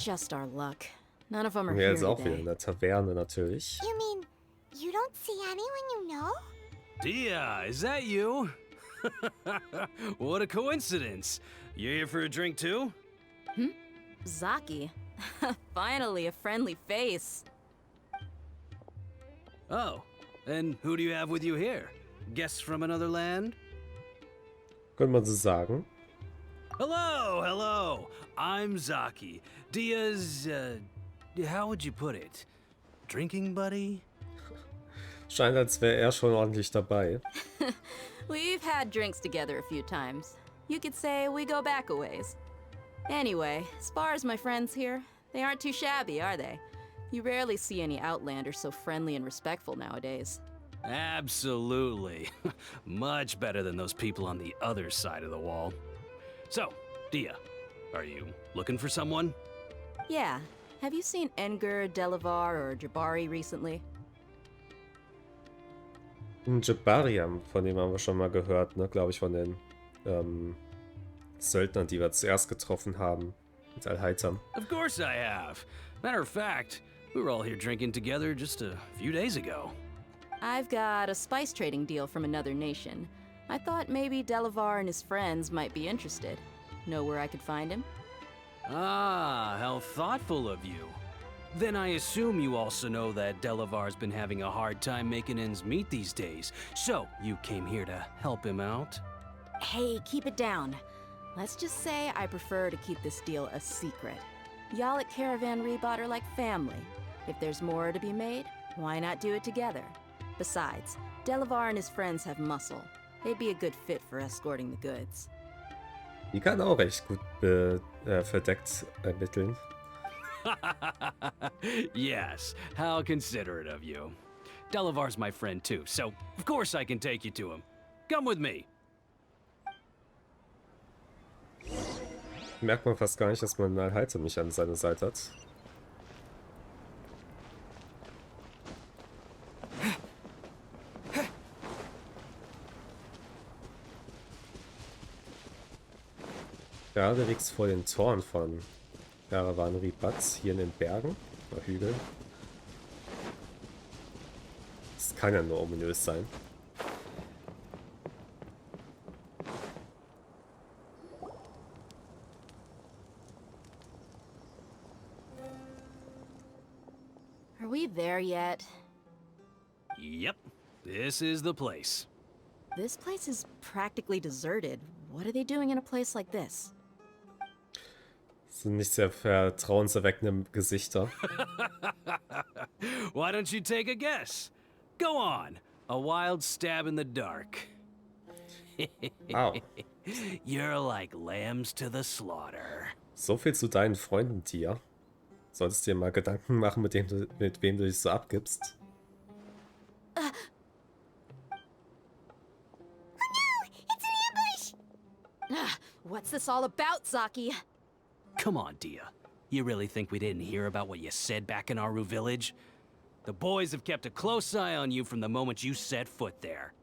Just our luck. None of them are Wir here jetzt auch wieder today. in der Taverne natürlich. You mean you don't see anyone you know? Dia, is that you? What a coincidence. You here for a drink too? Zaki. Finally, a friendly face. Oh, and who do you have with you here? Guests from another land? Könnte man so sagen. Hello, hello. I'm Zaki. Dia's, how would you put it? Drinking buddy? Scheint, als wäre er schon ordentlich dabei. We've had drinks together a few times. You could say we go back a ways. Anyway, as far as my friends here, they aren't too shabby, are they? You rarely see any Outlanders so friendly and respectful nowadays. Absolutely. Much better than those people on the other side of the wall. So, Dia, are you looking for someone? Yeah. Have you seen Enger, Delavar, or Jabari recently? Jabariam, von dem haben wir schon mal gehört, ne? Glaube ich, von den Söldnern, die wir zuerst getroffen haben. Mit Al-Haytham. Of course I have. Matter of fact, we were all here drinking together just a few days ago. I've got a spice trading deal from another nation. I thought maybe Delavar and his friends might be interested. Know where I could find him? Ah, how thoughtful of you. Then I assume you also know that Delavar's been having a hard time making ends meet these days. So, you came here to help him out? Hey, keep it down. Let's just say I prefer to keep this deal a secret. Y'all at Caravan Rebot are like family. If there's more to be made, why not do it together? Besides, Delavar and his friends have muscle. They'd be a good fit for escorting the goods. Die kann auch recht gut verdeckt ermitteln. Yes, how considerate of you. Delavar's my friend too, so of course I can take you to him. Come with me. Merkt man fast gar nicht, dass man Al-Haytham nicht an seiner Seite hat. Geradewegs vor den Toren von Caravan Rebot, hier in den Bergen oder Hügeln. Das kann ja nur ominös sein. Are we there yet? Yep, this is the place. This place is practically deserted. What are they doing in a place like this? Das sind nicht sehr vertrauenserweckende Gesichter. Why don't you take a guess? Go on, a wild stab in the dark. Wow. You're like lambs to the slaughter. So viel zu deinen Freunden, Tia. Solltest dir mal Gedanken machen, mit wem du dich so abgibst. Oh no! It's an ambush! What's this all about, Zaki? Come on, Dia. You really think we didn't hear about what you said back in Aru village? The boys have kept a close eye on you from the moment you set foot there.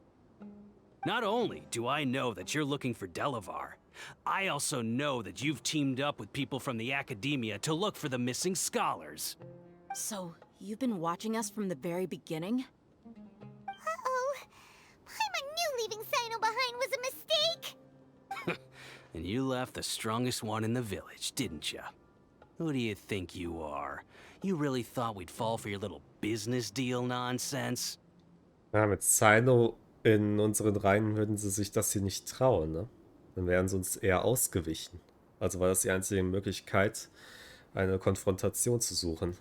Not only do I know that you're looking for Delavar, I also know that you've teamed up with people from the academia to look for the missing scholars. So, you've been watching us from the very beginning? Uh-oh. Paimon knew leaving Sino behind was a mistake! And you left the strongest one in the village, didn't ya? Who do you think you are? You really thought we'd fall for your little business deal nonsense? Ja, mit Sino in unseren Reihen würden sie sich das hier nicht trauen, ne? Dann wären sie uns eher ausgewichen. Also war das die einzige Möglichkeit, eine Konfrontation zu suchen.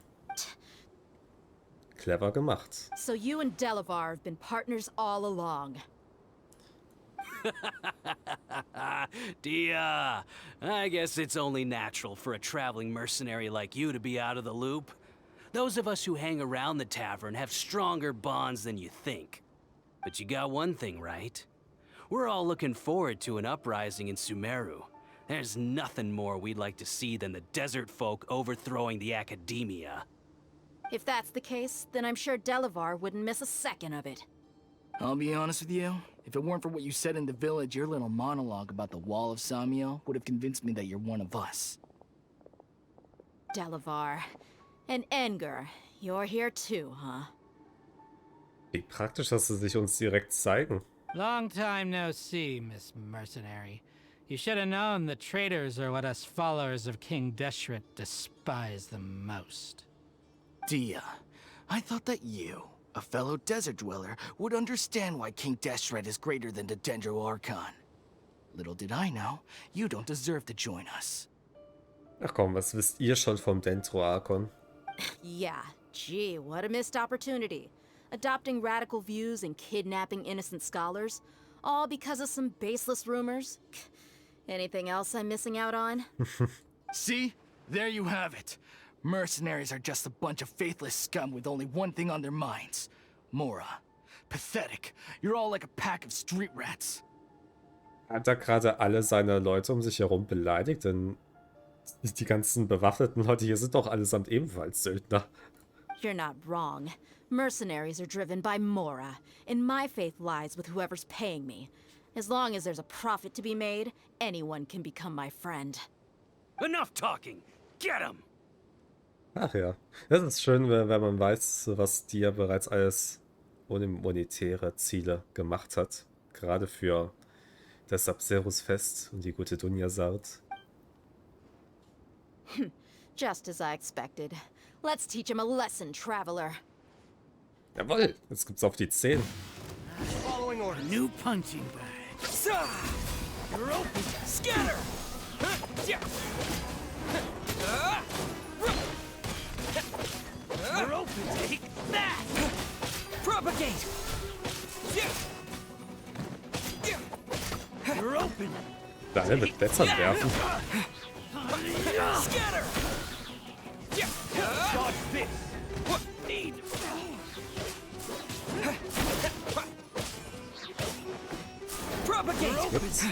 Clever gemacht. So you and Delavar have been partners all along. Dia, I guess it's only natural for a traveling mercenary like you to be out of the loop. Those of us who hang around the tavern have stronger bonds than you think. But you got one thing right. We're all looking forward to an uprising in Sumeru. There's nothing more we'd like to see than the desert folk overthrowing the academia. If that's the case, then I'm sure Delavar wouldn't miss a second of it. I'll be honest with you. If it weren't for what you said in the village, your little monologue about the Wall of Samiel would have convinced me that you're one of us. Delavar. And Edgar, you're here too, huh? Wie praktisch, dass sie sich uns direkt zeigen. Long time no see, Miss Mercenary. You should have known the traitors are what us followers of King Deshret despise the most. Dia, I thought that you, a fellow desert dweller, would understand why King Deshret is greater than the Dendro Archon. Little did I know, you don't deserve to join us. Ach komm, was wisst ihr schon vom Dendro-Archon? Yeah, gee, what a missed opportunity. Adopting radical views and kidnapping innocent scholars, all because of some baseless rumors. Anything else I'm missing out on? See? There you have it. Mercenaries are just a bunch of faithless scum with only one thing on their minds. Mora. Pathetic. You're all like a pack of street rats. Hat er gerade alle seine Leute um sich herum beleidigt? Denn die ganzen bewaffneten Leute hier sind doch allesamt ebenfalls Söldner. You're not wrong. Mercenaries are driven by Mora, and my faith lies with whoever's paying me. As long as there's a profit to be made, anyone can become my friend. Enough talking! Get him! Ach ja, das ist schön, wenn man weiß, was Dia bereits alles ohne monetäre Ziele gemacht hat. Gerade für das Abserus-Fest und die gute Dunja-Saat. Just as I expected. Let's teach him a lesson, traveler. Jawohl, jetzt gibt's auf die 10. Following orders. New punching bag. You're open! Scatter! You're open! Take that! Propagate! You're open! Da mit Blättern werfen. Scatter! Dodge this! Need! Propagate! Ups.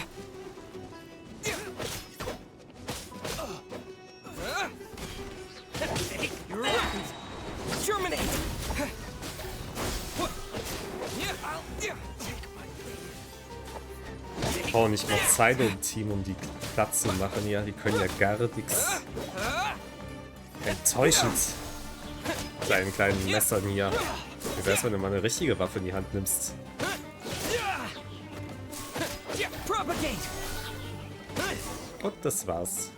You're open! Terminate! Ich brauche nicht mal Zeit im Team, um die platt zu machen. Ja, die können ja gar nichts. Enttäuschend. Kleinen kleinen Messern hier. Wie wär's, wenn du mal eine richtige Waffe in die Hand nimmst? Propagate! Und das war's.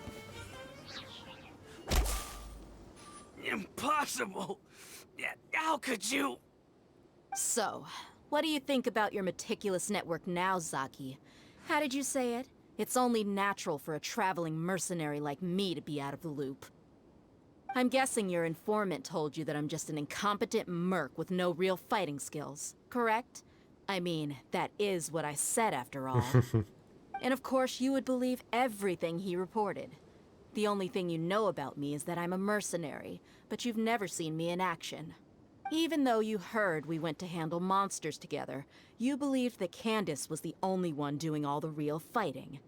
Impossible! How could you? So, what do you think about your meticulous network now, Zaki? How did you say it? It's only natural for a traveling mercenary like me to be out of the loop. I'm guessing your informant told you that I'm just an incompetent merc with no real fighting skills, correct? I mean, that is what I said after all. And of course, you would believe everything he reported. The only thing you know about me is that I'm a mercenary, but you've never seen me in action. Even though you heard we went to handle monsters together, you believed that Candace was the only one doing all the real fighting.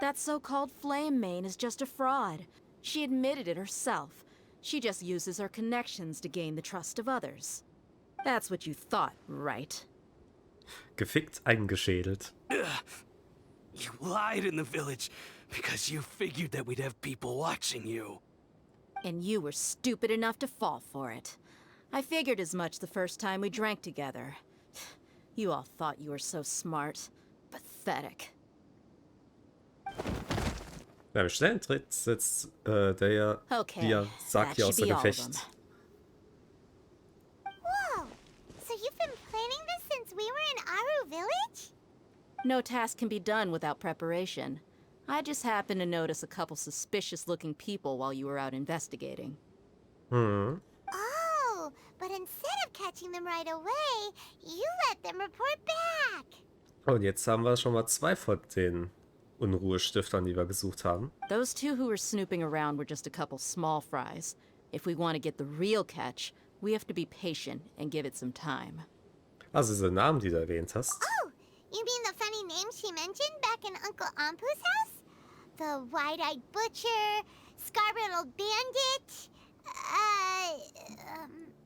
That so-called Flame Main is just a fraud. She admitted it herself. She just uses her connections to gain the trust of others. That's what you thought, right? Gefickt eingeschädelt. You lied in the village because you figured that we'd have people watching you. And you were stupid enough to fall for it. I figured as much the first time we drank together. You all thought you were so smart. Pathetic. Ja, im schnellen Tritt setzt der Okay, Dia that Saki should außer be all of Gefecht. them. Whoa! So you've been planning this since we were in Aru Village? No task can be done without preparation. I just happened to notice a couple suspicious-looking people while you were out investigating. Hm. Oh, but instead of catching them right away, you let them report back. Und jetzt haben wir schon mal 2 von den Unruhestiftern, die wir gesucht haben. Those two who were snooping around were just a couple small fries. If we want to get the real catch, we have to be patient and give it some time. Also diese Namen, die du erwähnt hast. Oh, you mean the funny name she mentioned back in Uncle Ampu's house? The wide-eyed butcher, scar-riddled bandit,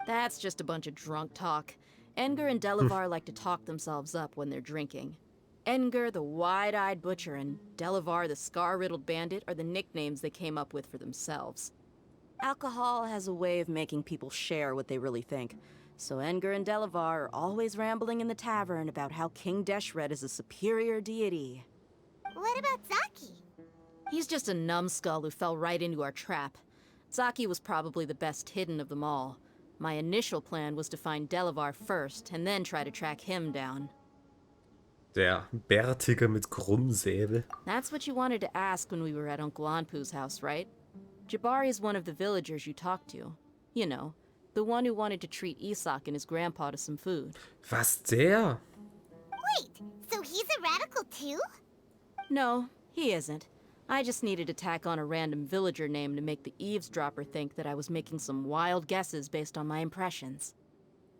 That's just a bunch of drunk talk. Edgar and Delavar like to talk themselves up when they're drinking. Edgar the Wide-Eyed Butcher and Delavar the Scar-Riddled Bandit are the nicknames they came up with for themselves. Alcohol has a way of making people share what they really think, so Edgar and Delavar are always rambling in the tavern about how King Deshret is a superior deity. What about Zaki? He's just a numbskull who fell right into our trap. Zaki was probably the best hidden of them all. My initial plan was to find Delavar first, and then try to track him down. Der Bärtige mit Krummsäbel. That's what you wanted to ask when we were at Uncle Anpu's house, right? Jabari is one of the villagers you talked to. You know, the one who wanted to treat Isak and his grandpa to some food. Was, der? Wait, so he's a radical too? No, he isn't. I just needed to tack on a random villager name to make the eavesdropper think that I was making some wild guesses based on my impressions.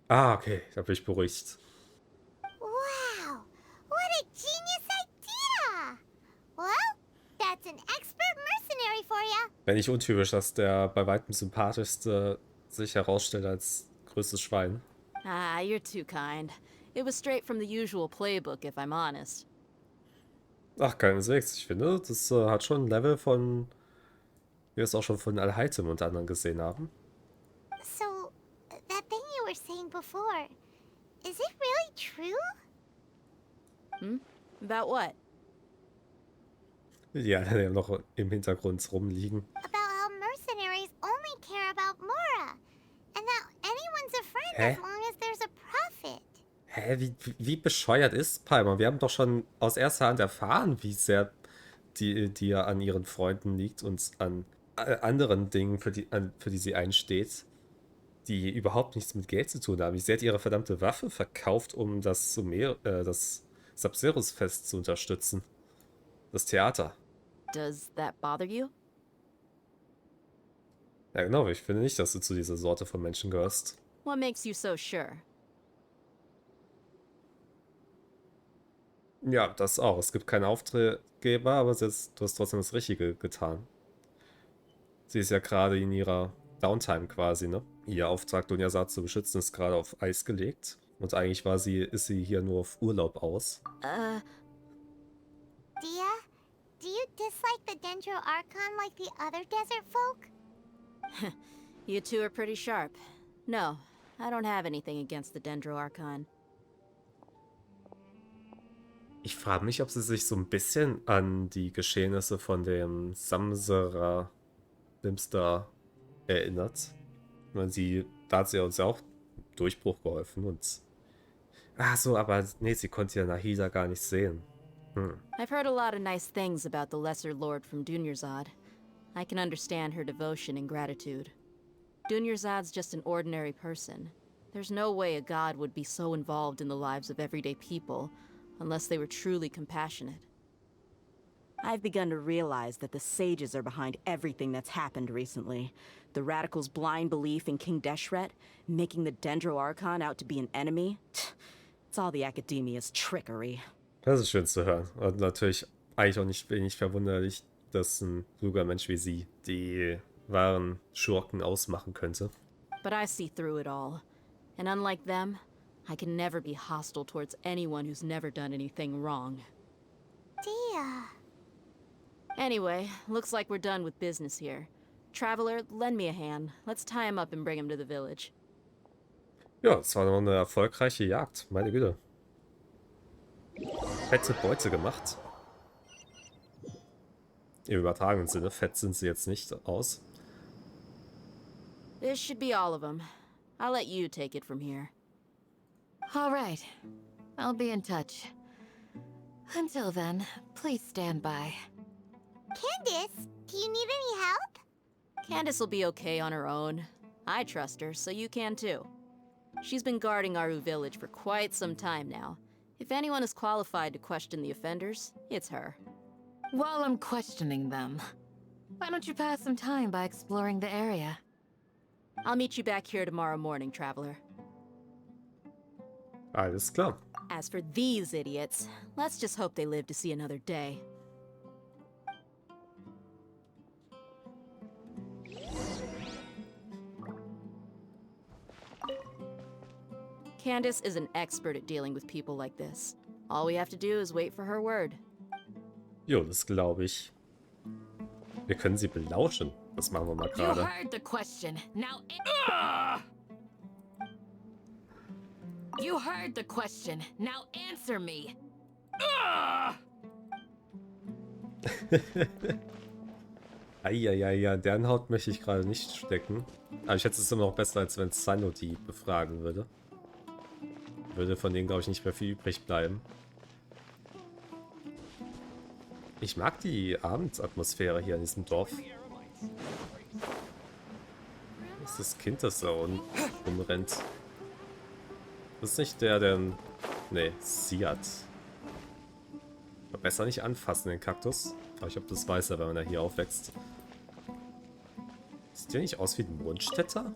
Ah, okay, da bin ich beruhigt. Wow, what a genius idea! Well, that's an expert mercenary for ya. Wenn nicht untypisch, dass der bei weitem sympathischste sich herausstellt als größtes Schwein. Ah, you're too kind. It was straight from the usual playbook, if I'm honest. Ach, keineswegs. Ich finde, das hat schon ein Level von, wie wir es auch schon von Al-Haytham und anderen gesehen haben. So, that thing you were saying before, is it really true? About what? Die alle noch im Hintergrund rumliegen. About how mercenaries only care about Mora, and that anyone's a friend Hä? as long as there's a profit. Hä, wie bescheuert ist Palmer? Wir haben doch schon aus erster Hand erfahren, wie sehr die an ihren Freunden liegt und an anderen Dingen, für die sie einsteht, die überhaupt nichts mit Geld zu tun haben. Sie hat ihre verdammte Waffe verkauft, um das Sabzerus-Fest zu unterstützen. Das Theater. Does that bother you? Ja, genau. Ich finde nicht, dass du zu dieser Sorte von Menschen gehörst. What makes you so sure? Ja, das auch. Es gibt keinen Auftraggeber, aber du hast trotzdem das Richtige getan. Sie ist ja gerade in ihrer Downtime quasi, ne? Ihr Auftrag, Dunjasat zu beschützen, ist gerade auf Eis gelegt. Und eigentlich ist sie hier nur auf Urlaub aus. Dia, do you dislike the Dendro Archon like the other desert folk? You two are pretty sharp. No, I don't have anything against the Dendro Archon. Ich frage mich, ob sie sich so ein bisschen an die Geschehnisse von dem Samsara Limster erinnert. Ich meine, da hat sie uns ja auch Durchbruch geholfen und... Ach so, aber nee, sie konnte ja Nahida gar nicht sehen. I've heard a lot of nice things about the Lesser Lord from Dunyarzad. I can understand her devotion and gratitude. Dunyarzad's just an ordinary person. There's no way a god would be so involved in the lives of everyday people, unless they were truly compassionate. I've begun to realize that the sages are behind everything that's happened recently. The radicals' blind belief in King Deshret, making the Dendro Archon out to be an enemy. It's all the academia's trickery. Das ist schön zu hören. Und natürlich eigentlich auch nicht wenig verwunderlich, dass ein kluger Mensch wie sie die wahren Schurken ausmachen könnte. But I see through it all. And unlike them, I can never be hostile towards anyone who's never done anything wrong. Dia. Anyway, looks like we're done with business here. Traveler, lend me a hand. Let's tie him up and bring him to the village. Ja, es war noch eine erfolgreiche Jagd. Meine Güte. Fette Beute gemacht. Im übertragenen Sinne. Fett sind sie jetzt nicht aus. This should be all of them. I'll let you take it from here. All right. I'll be in touch. Until then, please stand by. Candace, do you need any help? Candace will be okay on her own. I trust her, so you can too. She's been guarding Aru village for quite some time now. If anyone is qualified to question the offenders, it's her. While I'm questioning them, why don't you pass some time by exploring the area? I'll meet you back here tomorrow morning, Traveler. Alles klar. As for these idiots, let's just hope they live to see another day. Candace is an expert at dealing with people like this. All we have to do is wait for her word. Jo, das glaube ich. Wir können sie belauschen. Das machen wir mal You gerade. heard the question. Now. You heard the question. Now answer me. Eieiei, deren Haut möchte ich gerade nicht stecken. Aber ich schätze, es ist immer noch besser, als wenn Sino die befragen würde. Würde von denen, glaube ich, nicht mehr viel übrig bleiben. Ich mag die Abendatmosphäre hier in diesem Dorf. Das ist das Kind, das da rumrennt. Das ist nicht der... Nee, Siat. Besser nicht anfassen, den Kaktus. Aber ich glaube, das weiß er, wenn man da hier aufwächst. Sieht der nicht aus wie ein Mondstädter?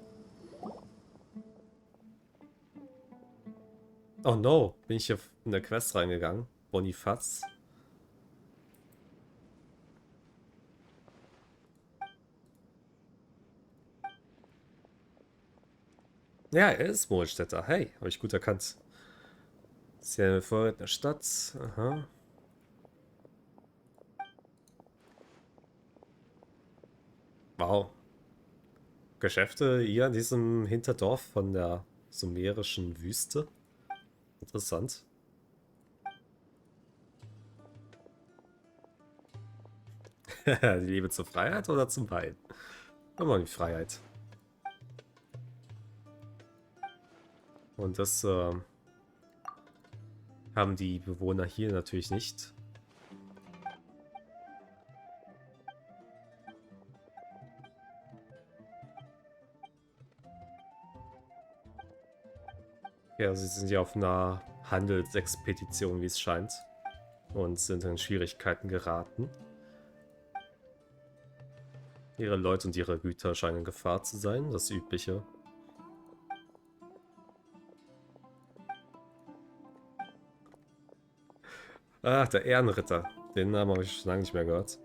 Oh no, bin ich hier in der Quest reingegangen? Bonifaz. Ja, er ist Mondstädter. Hey, habe ich gut erkannt. Ist ja eine vorredende Stadt. Aha. Wow. Geschäfte hier in diesem Hinterdorf von der sumerischen Wüste. Interessant. Die Liebe zur Freiheit oder zum Wein? Immer die Freiheit. Und das haben die Bewohner hier natürlich nicht. Ja, sie sind ja auf einer Handelsexpedition, wie es scheint. Und sind in Schwierigkeiten geraten. Ihre Leute und ihre Güter scheinen in Gefahr zu sein, das Übliche. Ah, der Ehrenritter. Den Namen habe ich schon lange nicht mehr gehört.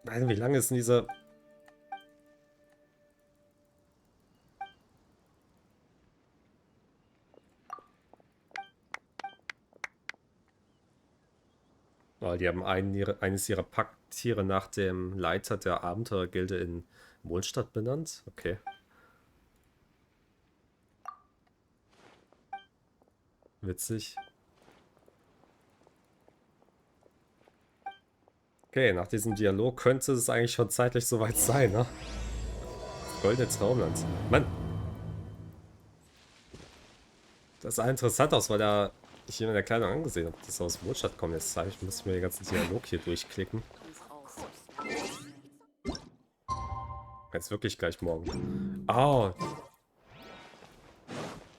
Nein, wie lange ist denn dieser... Oh, die haben eines ihrer Packtiere nach dem Leiter der Abenteurergilde in Mondstadt benannt. Okay. Witzig. Okay, nach diesem Dialog könnte es eigentlich schon zeitlich soweit sein, ne? Goldene Traumland. Mann! Das sah interessant aus, weil da ich in der Kleidung angesehen habe, dass das aus Mondstadt kommt. Jetzt muss ich mir den ganzen Dialog hier durchklicken. Jetzt wirklich gleich morgen. Oh.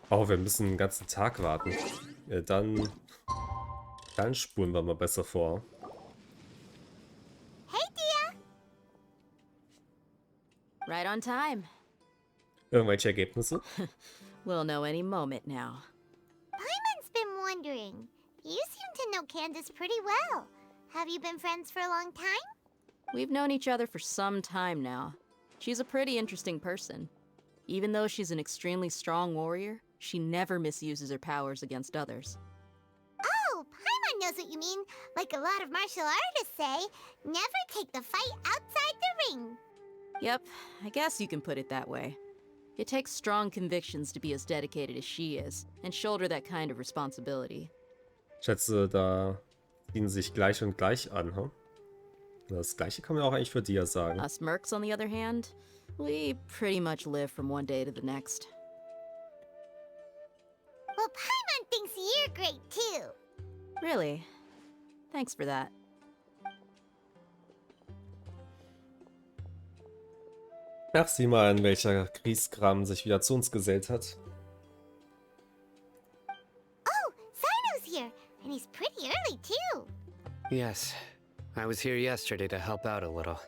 Oh, wir müssen den ganzen Tag warten. Ja, dann spulen wir mal besser vor. Hey, Dia! Right on time. Irgendwelche Ergebnisse? We'll know any moment now. Paimon's been wondering. You seem to know Candace pretty well. Have you been friends for a long time? We've known each other for some time now. She's a pretty interesting person. Even though she's an extremely strong warrior, she never misuses her powers against others. Oh, Paimon knows what you mean. Like a lot of martial artists say, never take the fight outside the ring. Yep, I guess you can put it that way. It takes strong convictions to be as dedicated as she is, and shoulder that kind of responsibility. Ich schätze, da dienen sich gleich und gleich an, hm? Das gleiche kann man auch eigentlich für Dia sagen. Us mercs, on the other hand, we pretty much live from one day to the next. Well, Paimon thinks you're great too. Really? Thanks for that. Ach, sieh mal an, welcher Grieskram sich wieder zu uns gesellt hat. Oh, Sino's here, and he's pretty early too. Yes. I was here yesterday to help out a little.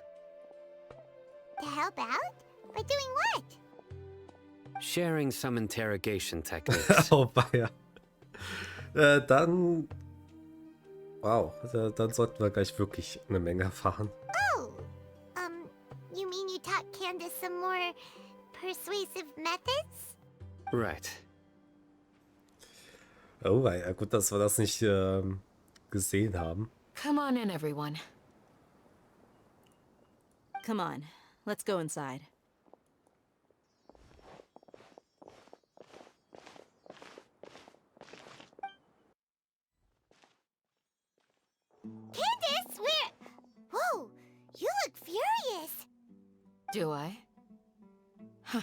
To help out? By doing what? Sharing some interrogation techniques. Oh, Bayer. Dann... Wow, dann sollten wir gleich wirklich eine Menge erfahren. Oh, you mean you taught Candace some more persuasive methods? Right. Oh, ja, gut, dass wir das nicht gesehen haben. Come on in, everyone. Come on, let's go inside. Candace, whoa, you look furious. Do I? Huh.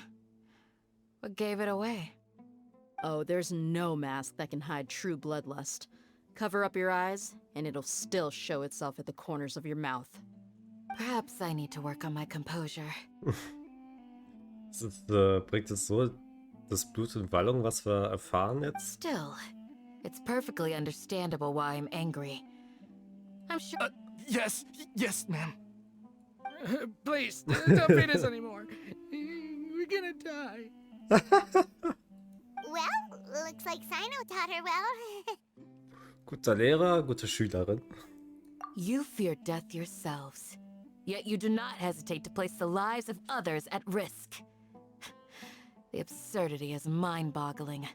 What gave it away? Oh, there's no mask that can hide true bloodlust. Cover up your eyes, and it'll still show itself at the corners of your mouth. Perhaps I need to work on my composure. Bringt es so das Blut in Wallung, was wir erfahren jetzt? Still, it's perfectly understandable why I'm angry. I'm sure. Yes, ma'am. Please, don't beat us anymore. We're gonna die. Well, looks like Sino taught her well. Guter Lehrer, gute Schülerin. You fear death yourselves, yet you do not hesitate to place the lives of others at risk. The absurdity is mind-boggling.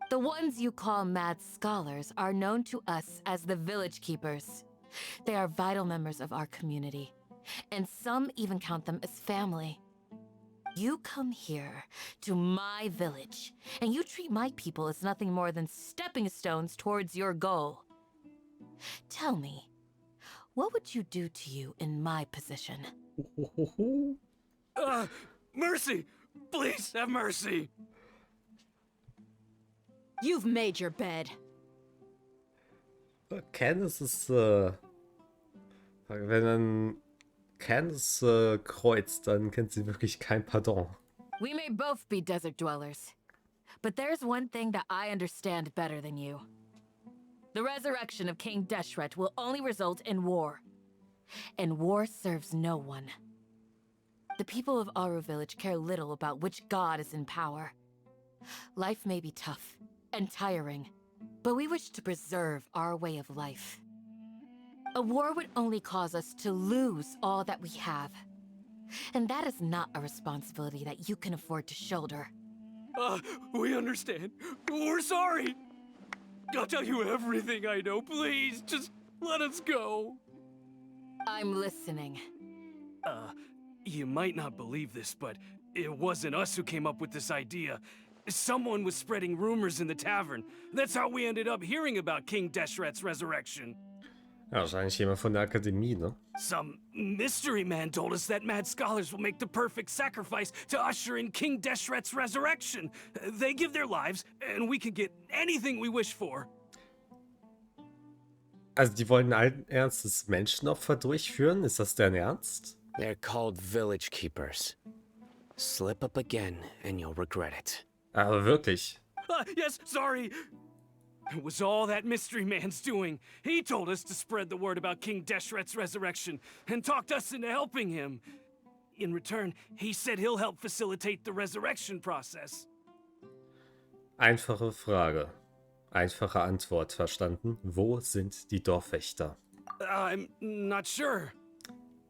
The ones you call mad scholars are known to us as the village keepers. They are vital members of our community, and some even count them as family. You come here, to my village, and you treat my people as nothing more than stepping stones towards your goal. Tell me, what would you do to you in my position? Mercy! Please have mercy! You've made your bed. Candace ist, wenn man Candace kreuzt, dann kennt sie wirklich kein Pardon. We may both be desert dwellers, but there's one thing that I understand better than you. The resurrection of King Deshret will only result in war, and war serves no one. The people of Aru village care little about which god is in power. Life may be tough and tiring, but we wish to preserve our way of life. A war would only cause us to lose all that we have. And that is not a responsibility that you can afford to shoulder. We understand. We're sorry. I'll tell you everything I know. Please, just let us go. I'm listening. You might not believe this, but it wasn't us who came up with this idea. Someone was spreading rumors in the tavern. That's how we ended up hearing about King Deshret's resurrection. Ja, wahrscheinlich jemand von der Akademie, ne? Some mystery man told us that mad scholars will make the perfect sacrifice to usher in King Deshret's resurrection. They give their lives, and we can get anything we wish for. Also die wollen allen Ernstes Menschenopfer durchführen? Ist das deren Ernst? They're called village keepers. Slip up again and you'll regret it. Aber wirklich. Yes, sorry. It was all that mystery man's doing. He told us to spread the word about King Deshret's resurrection and talked us into helping him. In return, he said he'll help facilitate the resurrection process. Einfache Frage. Einfache Antwort, verstanden? Wo sind die Dorfwächter? I'm not sure.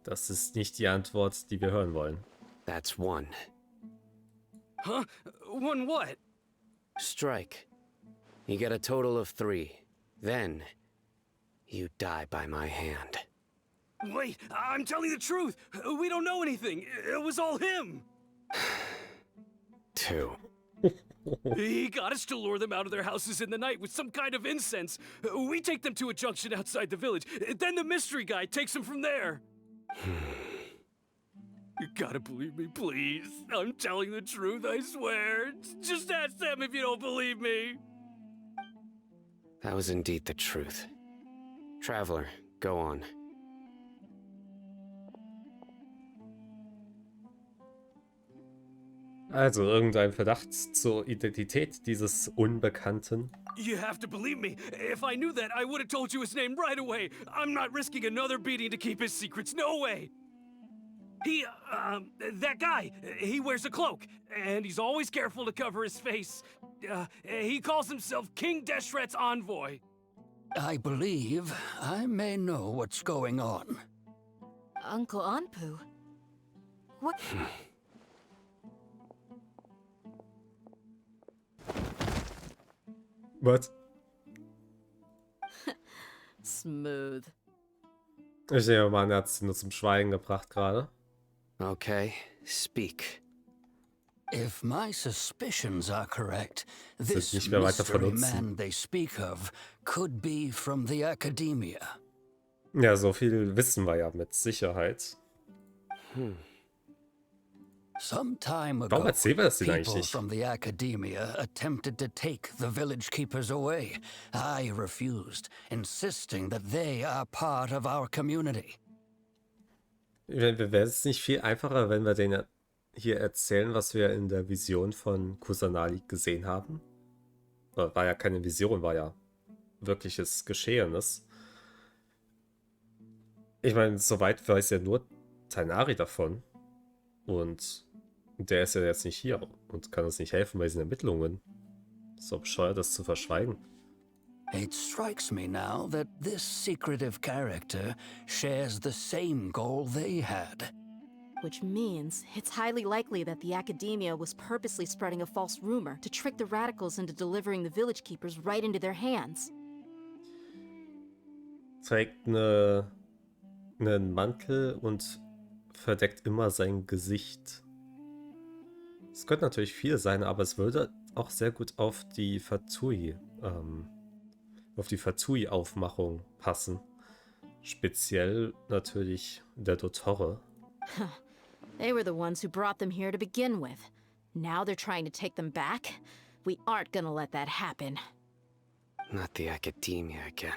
Das ist nicht die Antwort, die wir hören wollen. That's one. Huh? One what? Strike. You get a total of 3. Then, you die by my hand. Wait, I'm telling the truth. We don't know anything. It was all him. 2. He got us to lure them out of their houses in the night with some kind of incense. We take them to a junction outside the village. Then the mystery guy takes them from there. You gotta believe me, please. I'm telling the truth, I swear. Just ask them if you don't believe me. That was indeed the truth. Traveler, go on. Also irgendein Verdacht zur Identität dieses Unbekannten. You have to believe me. If I knew that, I would have told you his name right away. I'm not risking another beating to keep his secrets. No way. That guy, he wears a cloak, and he's always careful to cover his face. He calls himself King Deshret's envoy. I believe I may know what's going on. Uncle Anpu? What? What? Smooth. Ich nehme mal an, er hat sie nur zum Schweigen gebracht gerade. Okay, speak. If my suspicions are correct, Sind this nicht mehr weiter mystery vernutzen. man they speak of could be from the academia. Ja, so viel wissen wir ja mit Sicherheit. Some time Warum ago, erzählen wir das denn eigentlich people nicht? from the academia attempted to take the village keepers away. I refused, insisting that they are part of our community. Wäre es nicht viel einfacher, wenn wir denen hier erzählen, was wir in der Vision von Kusanali gesehen haben? War ja keine Vision, war ja wirkliches Geschehenes. Ich meine, soweit weiß ja nur Tainari davon. Und der ist ja jetzt nicht hier und kann uns nicht helfen bei diesen Ermittlungen. So bescheuert, das zu verschweigen. It strikes me now that this secretive character shares the same goal they had. Which means it's highly likely that the academia was purposely spreading a false rumor to trick the radicals into delivering the village keepers right into their hands. Trägt einen Mantel und verdeckt immer sein Gesicht. Es könnte natürlich viel sein, aber es würde auch sehr gut auf die Fatui-Aufmachung passen. Speziell natürlich der Dottore. They were the ones who brought them here to begin with. Now they're trying to take them back? We aren't gonna let that happen. Not the academia again.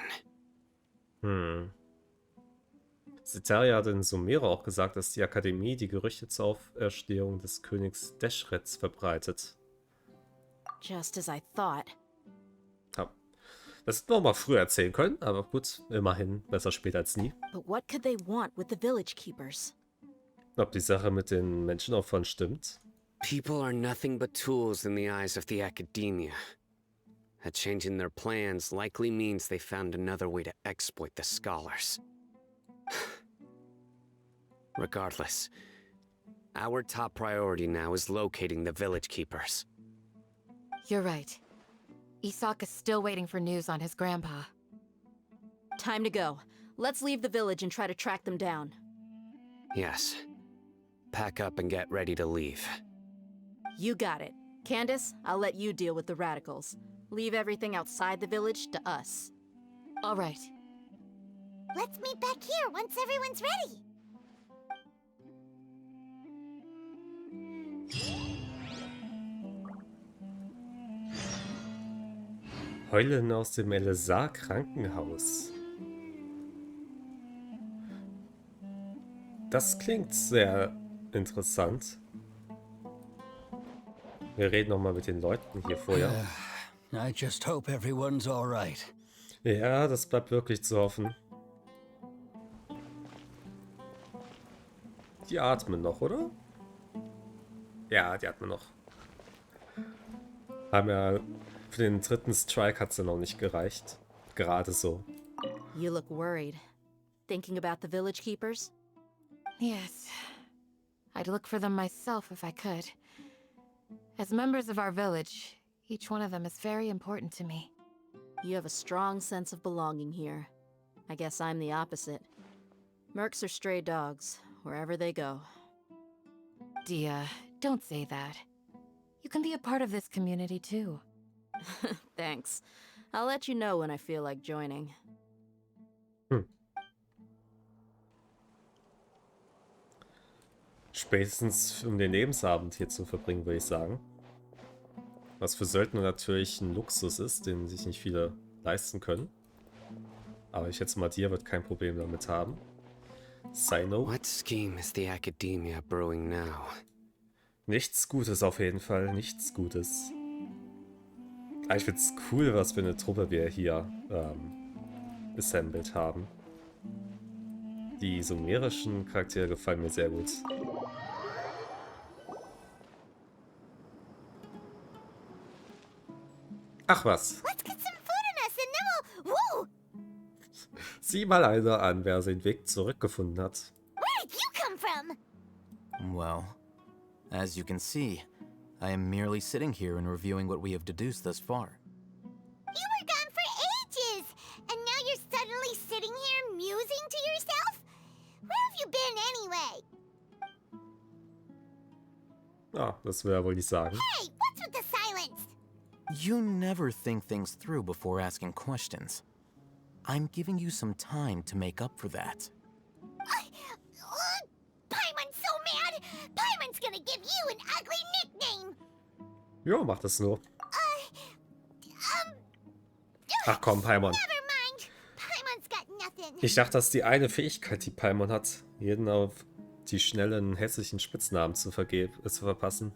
Cetaria hat in Sumera auch gesagt, dass die Akademie die Gerüchte zur Auferstehung des Königs Deshrets verbreitet. Just as I thought. Ja. Das hätten wir auch mal früher erzählen können, aber gut, immerhin besser später als nie. But what could they want with the village keepers? Ob die Sache mit den Menschenopfern stimmt? People are nothing but tools in the eyes of the academia. A change in their plans likely means they found another way to exploit the scholars. Regardless, our top priority now is locating the village keepers. You're right. Isak is still waiting for news on his grandpa. Time to go. Let's leave the village and try to track them down. Yes. Pack up and get ready to leave. You got it. Candace, I'll let you deal with the radicals. Leave everything outside the village to us. All right. Let's meet back here once everyone's ready. Heulen aus dem LSA-Krankenhaus. Das klingt sehr interessant. Wir reden noch mal mit den Leuten hier vorher. I just hope everyone's all right. Ja, das bleibt wirklich zu hoffen. Die atmen noch, oder? Ja, die atmen noch. Haben ja für den dritten Strike hat's ja noch nicht gereicht. Gerade so. You look worried. Thinking about the village keepers? Yes. I'd look for them myself if I could. As members of our village, each one of them is very important to me. You have a strong sense of belonging here. I guess I'm the opposite. Mercs are stray dogs, wherever they go. Dia, don't say that. You can be a part of this community too. Thanks. I'll let you know when I feel like joining. Spätestens um den Lebensabend hier zu verbringen, würde ich sagen. Was für Söldner natürlich ein Luxus ist, den sich nicht viele leisten können. Aber ich schätze mal, dir wird kein Problem damit haben. Sino. What scheme is the academia brewing now? Nichts Gutes auf jeden Fall, nichts Gutes. Aber ich finde es cool, was für eine Truppe wir hier assembled haben. Die sumerischen Charaktere gefallen mir sehr gut. Ach was. Let's get some food in us and then we'll... Whoa! Sieh mal einer an, wer den Weg zurückgefunden hat. Where did you come from? Well, as you can see, I am merely sitting here and reviewing what we have deduced thus far. You were gone for ages, and now you're suddenly anyway? Ah, das will er wohl nicht sagen. Hey, what's with the silence? You never think things through before asking questions. I'm giving you some time to make up for that. Paimon's so mad! Paimon's gonna give you an ugly nickname! Jo, mach das nur. Ach komm, Paimon. Never mind. Paimon's got nothing. Ich dachte, das ist die eine Fähigkeit, die Paimon hat, jeden auf die schnellen hässlichen Spitznamen zu verpassen.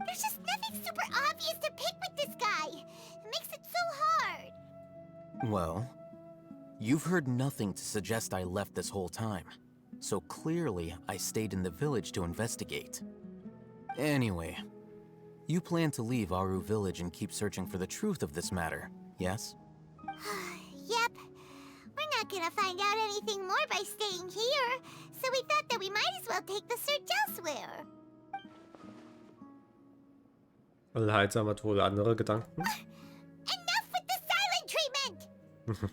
There's just nothing super obvious to pick with this guy. It makes it so hard. Well, you've heard nothing to suggest I left this whole time. So clearly, I stayed in the village to investigate. Anyway, you plan to leave Aru village and keep searching for the truth of this matter, yes? Yep. We're not gonna find out anything more by staying here, so we thought that we might as well take the search elsewhere. Allheiter hat wohl andere Gedanken. Enough with the silent treatment!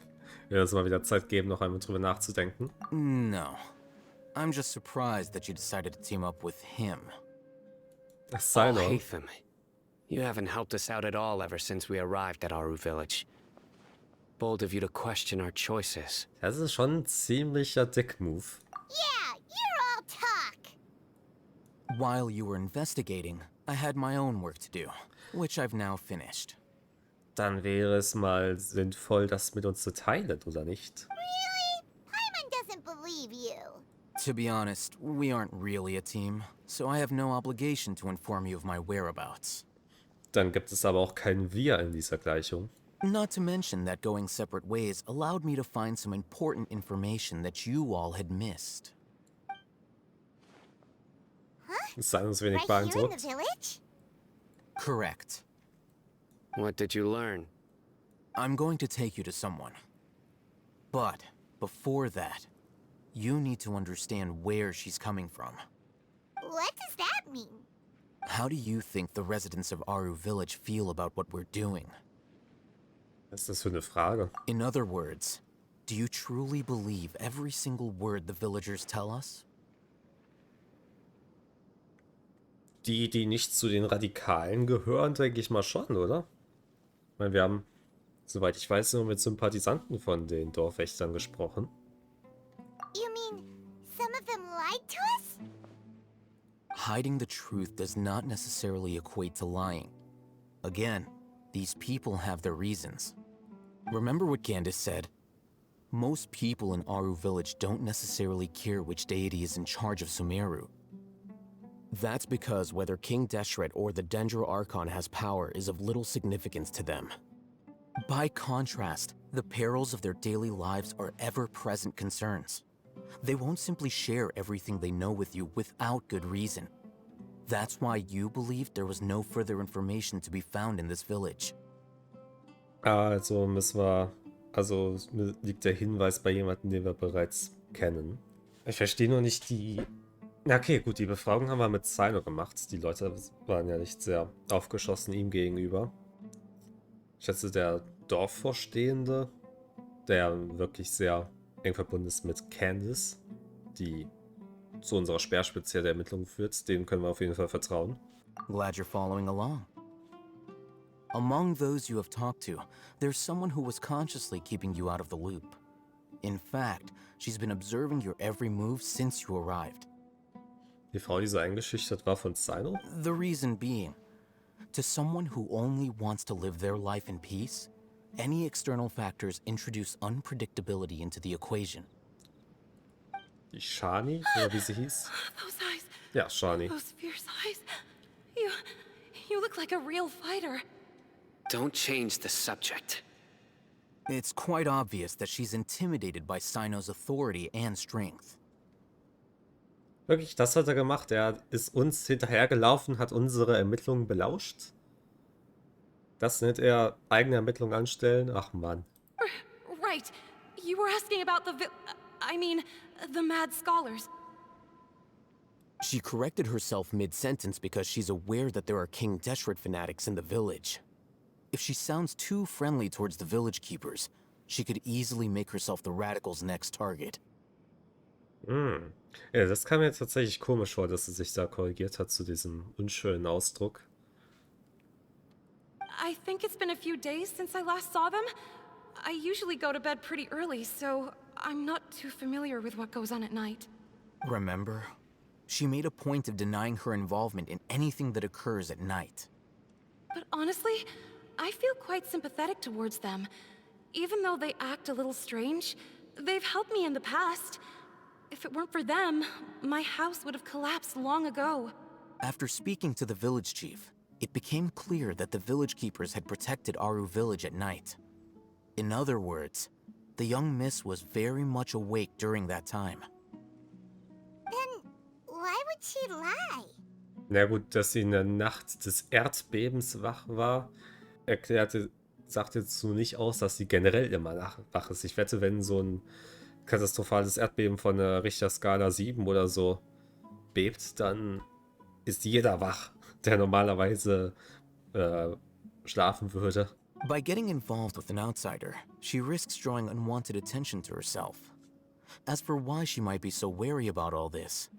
Ja, es mal wieder Zeit geben, noch einmal drüber nachzudenken. No. I'm just surprised that you decided to team up with him. Sino. Hatham, you haven't helped us out at all ever since we arrived at Aru village. Bold of you to question our choices. Das ist schon ein ziemlicher Dick-Move. Yeah, you're all talk. While you were investigating, I had my own work to do, which I've now finished. Dann wäre es mal sinnvoll, das mit uns zu teilen, oder nicht? Really? Paimon doesn't believe you. To be honest, we aren't really a team, so I have no obligation to inform you of my whereabouts. Dann gibt es aber auch kein Wir in dieser Gleichung. Not to mention that going separate ways allowed me to find some important information that you all had missed. Es sei uns wenig Right here in the beeindruckt. village? Correct. What did you learn? I'm going to take you to someone. But before that, you need to understand where she's coming from. What does that mean? How do you think the residents of Aru village feel about what we're doing? Was ist das für eine Frage? In other words, do you truly believe every single word the villagers tell us? Die nicht zu den Radikalen gehören, denke ich mal schon, oder? Ich meine, wir haben, soweit ich weiß, nur mit Sympathisanten von den Dorfwächtern gesprochen. You mean some of them lied to us? Hiding the truth does not necessarily equate to lying. Again, these people have their reasons. Remember what Candace said? Most people in Aru village don't necessarily care which deity is in charge of Sumeru. That's because whether King Deshret or the Dendro Archon has power is of little significance to them. By contrast, the perils of their daily lives are ever-present concerns. They won't simply share everything they know with you without good reason. That's why you believed there was no further information to be found in this village. Also liegt der Hinweis bei jemandem, den wir bereits kennen. Ich verstehe nur nicht die... Na okay, gut, die Befragung haben wir mit Sino gemacht. Die Leute waren ja nicht sehr aufgeschossen ihm gegenüber. Ich schätze, der Dorfvorstehende, der wirklich sehr eng verbunden ist mit Candace, die zu unserer Speerspitze der Ermittlungen führt, dem können wir auf jeden Fall vertrauen. Glad you're following along. Among those you have talked to, there's someone who was consciously keeping you out of the loop. In fact, she's been observing your every move since you arrived. Die Frau, die so eingeschüchtert war von Sino? The reason being, to someone who only wants to live their life in peace, any external factors introduce unpredictability into the equation. Die Shani, oder wie sie hieß? Those eyes. Ja, Shani. Those fierce eyes. You look like a real fighter. Don't change the subject. It's quite obvious that she's intimidated by Sino's authority and strength. Wirklich, das hat er gemacht. Er ist uns hinterhergelaufen, hat unsere Ermittlungen belauscht. Das nennt er eigene Ermittlungen anstellen? Ach Mann. Right. You were asking about the mad scholars. She corrected herself mid-sentence because she's aware that there are King Deshret fanatics in the village. If she sounds too friendly towards the village keepers, she could easily make herself the radicals' next target. Hm. Ja, das kam mir tatsächlich komisch vor, dass sie sich da korrigiert hat zu diesem unschönen Ausdruck. I think it's been a few days since I last saw them. I usually go to bed pretty early, so I'm not too familiar with what goes on at night. Remember? She made a point of denying her involvement in anything that occurs at night. But honestly, I feel quite sympathetic towards them. Even though they act a little strange, they've helped me in the past. If it weren't for them, my house would have collapsed long ago. After speaking to the village chief, it became clear that the village keepers had protected Aru village at night. In other words, the young miss was very much awake during that time. Then why would she lie? Na gut, dass sie in der Nacht des Erdbebens wach war, sagt jetzt so nicht aus, dass sie generell immer wach ist. Ich wette, wenn so ein katastrophales Erdbeben von der Richterskala 7 oder so bebt, dann ist jeder wach, der normalerweise schlafen würde. By getting involved with an outsider, she risks drawing unwanted attention to herself. As for why she might be so wary about all this,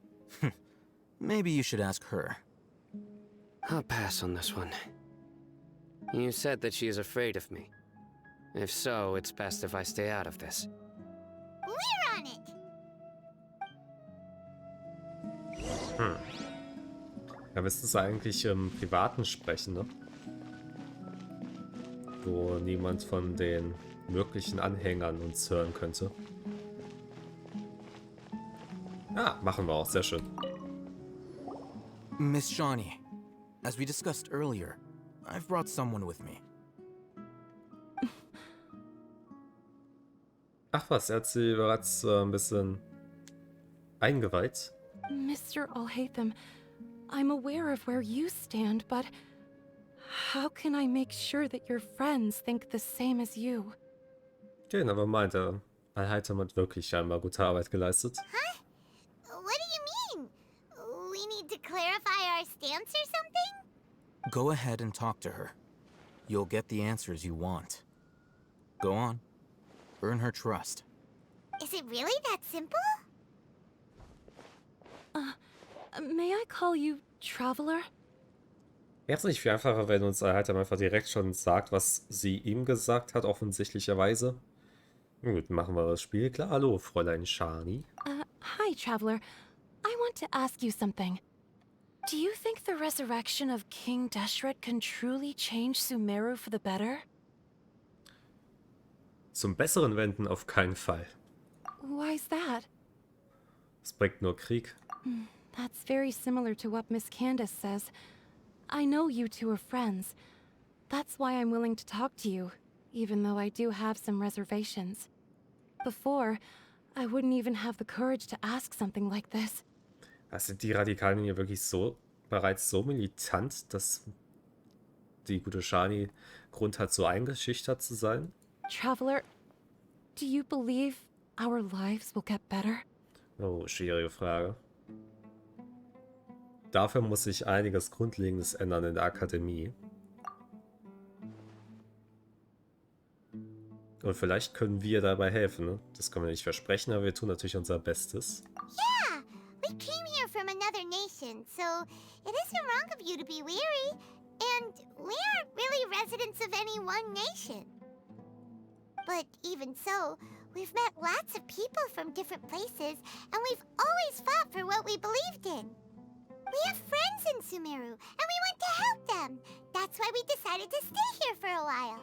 maybe you should ask her. I'll pass on this one. You said that she is afraid of me. If so, it's best if I stay out of this. We're on it! Ja, müssten sie eigentlich im Privaten sprechen, ne? Wo niemand von den möglichen Anhängern uns hören könnte. Ah, machen wir auch, sehr schön. Miss Shawnee, as we discussed earlier, I've brought someone with me. Ach was, er hat sie bereits ein bisschen eingeweiht. Mr. Alhaitham, I'm aware of where you stand, but how can I make sure that your friends think the same as you? Okay, aber meinte, Al-Haytham hat wirklich einmal gute Arbeit geleistet. Huh? What do you mean? We need to clarify our stance or something? Go ahead and talk to her. You'll get the answers you want. Go on. Earn her trust. Is it really that simple? May I call you Traveler? Wäre es nicht viel einfacher, wenn uns Al-Haytham einfach direkt schon sagt, was sie ihm gesagt hat, offensichtlicherweise? Gut, machen wir das Spiel klar. Hallo, Fräulein Shani. Hi, Traveler. I want to ask you something. Do you think the resurrection of King Deshret can truly change Sumeru for the better? Zum Besseren wenden auf keinen Fall. Why's that? Es bringt nur Krieg. That's very similar to what Miss Candace says. I know you two are friends. That's why I'm willing to talk to you, even though I do have some reservations. Before, I wouldn't even have the courage to ask something like this. Sind die Radikalen hier wirklich bereits so militant, dass die gute Shani Grund hat, so eingeschüchtert zu sein? Traveler, do you believe our lives will get better? Oh, schwierige Frage. Dafür muss sich einiges Grundlegendes ändern in der Akademie. Und vielleicht können wir dabei helfen, ne? Das können wir nicht versprechen, aber wir tun natürlich unser Bestes. Yeah, we came here from another nation, so it isn't wrong of you to be weary. And we aren't really residents of any one nation. But even so, we've met lots of people from different places, and we've always fought for what we believed in. We have friends in Sumeru, and we want to help them. That's why we decided to stay here for a while.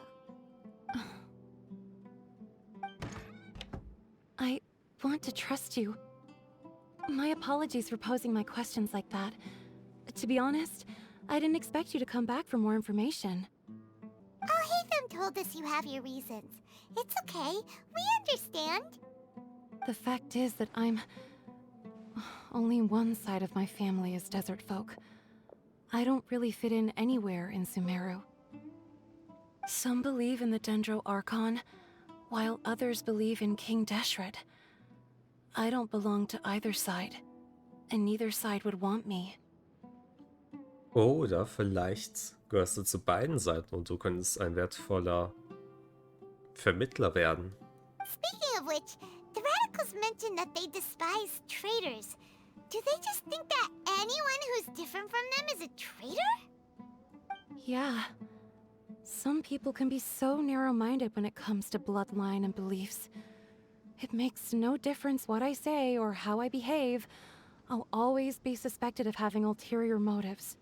I want to trust you. My apologies for posing my questions like that. To be honest, I didn't expect you to come back for more information. Alhaitham told us you have your reasons. It's okay, we understand. The fact is that only one side of my family is desert folk. I don't really fit in anywhere in Sumeru. Some believe in the Dendro Archon, while others believe in King Deshret. I don't belong to either side, and neither side would want me. Oder vielleicht gehörst du zu beiden Seiten und du könntest ein wertvoller Vermittler werden. Speaking of which, the locals mentioned that they despise traitors. Do they just think that anyone who's different from them is a traitor? Yeah. Some people can be so narrow-minded when it comes to bloodline and beliefs. It makes no difference what I say or how I behave. I'll always be suspected of having ulterior motives.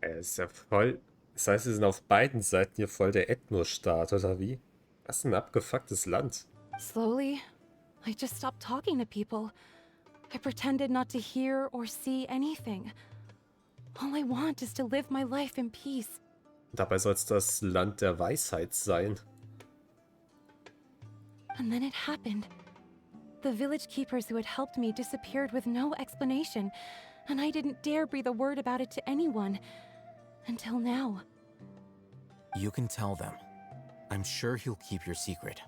Ist ja voll. Das heißt, sie sind auf beiden Seiten hier voll der Ethnostaat, oder wie? Was ein abgefucktes Land. Slowly, I just stopped talking to people. I pretended not to hear or see anything. All I want is to live my life in peace. Dabei soll es das Land der Weisheit sein. And then it happened. The village keepers who had helped me disappeared with no explanation, and I didn't dare breathe a word about it to anyone. Until now. You can tell them. I'm sure he'll keep your secret.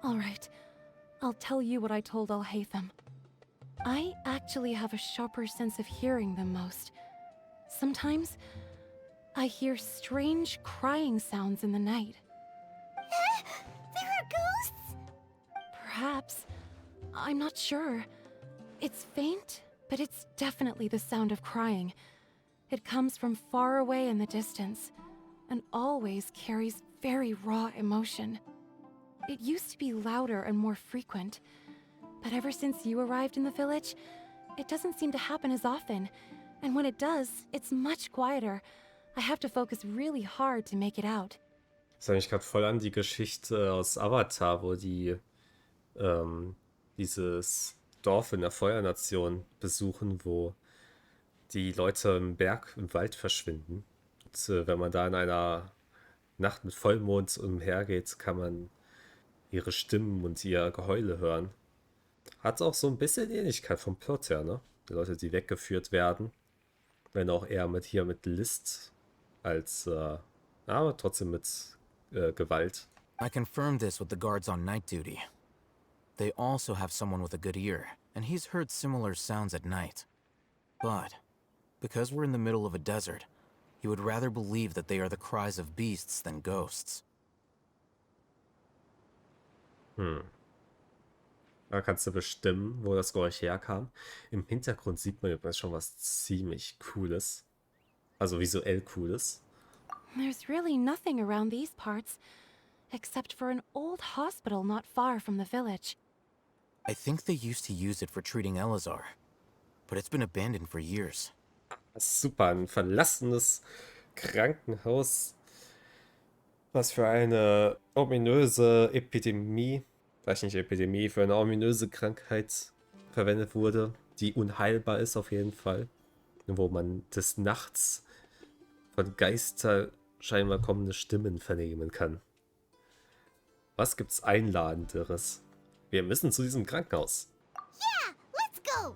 All right. I'll tell you what I told Al-Haytham. I actually have a sharper sense of hearing than most. Sometimes, I hear strange crying sounds in the night. There are ghosts? Perhaps. I'm not sure. It's faint, but it's definitely the sound of crying. It comes from far away in the distance, and always carries very raw emotion. It used to be louder and more frequent, but ever since you arrived in the village, it doesn't seem to happen as often, and when it does, it's much quieter. I have to focus really hard to make it out. Das erinnert mich gerade voll an die Geschichte aus Avatar, wo die dieses Dorf in der Feuernation besuchen, wo die Leute im Berg, im Wald verschwinden. Und wenn man da in einer Nacht mit Vollmond umhergeht, kann man ihre Stimmen und ihr Geheule hören. Hat auch so ein bisschen Ähnlichkeit vom Plot her, ne? Die Leute, die weggeführt werden. Wenn auch eher mit List als, aber trotzdem mit Gewalt. I confirmed this with the guards on night duty. They also have someone with a good ear, and he's heard similar sounds at night. But, because we're in the middle of a desert, he would rather believe that they are the cries of beasts than ghosts. Da kannst du bestimmen, wo das Geräusch herkam. Im Hintergrund sieht man übrigens schon was ziemlich Cooles. Also visuell Cooles. There's really nothing around these parts, except for an old hospital not far from the village. I think they used to use it for treating Elazar, but it's been abandoned for years. Super, ein verlassenes Krankenhaus, was für eine ominöse Epidemie, vielleicht nicht Epidemie, für eine ominöse Krankheit verwendet wurde, die unheilbar ist auf jeden Fall, wo man des Nachts von Geister scheinbar kommende Stimmen vernehmen kann. Was gibt's Einladenderes? Wir müssen zu diesem Krankenhaus. Yeah, let's go!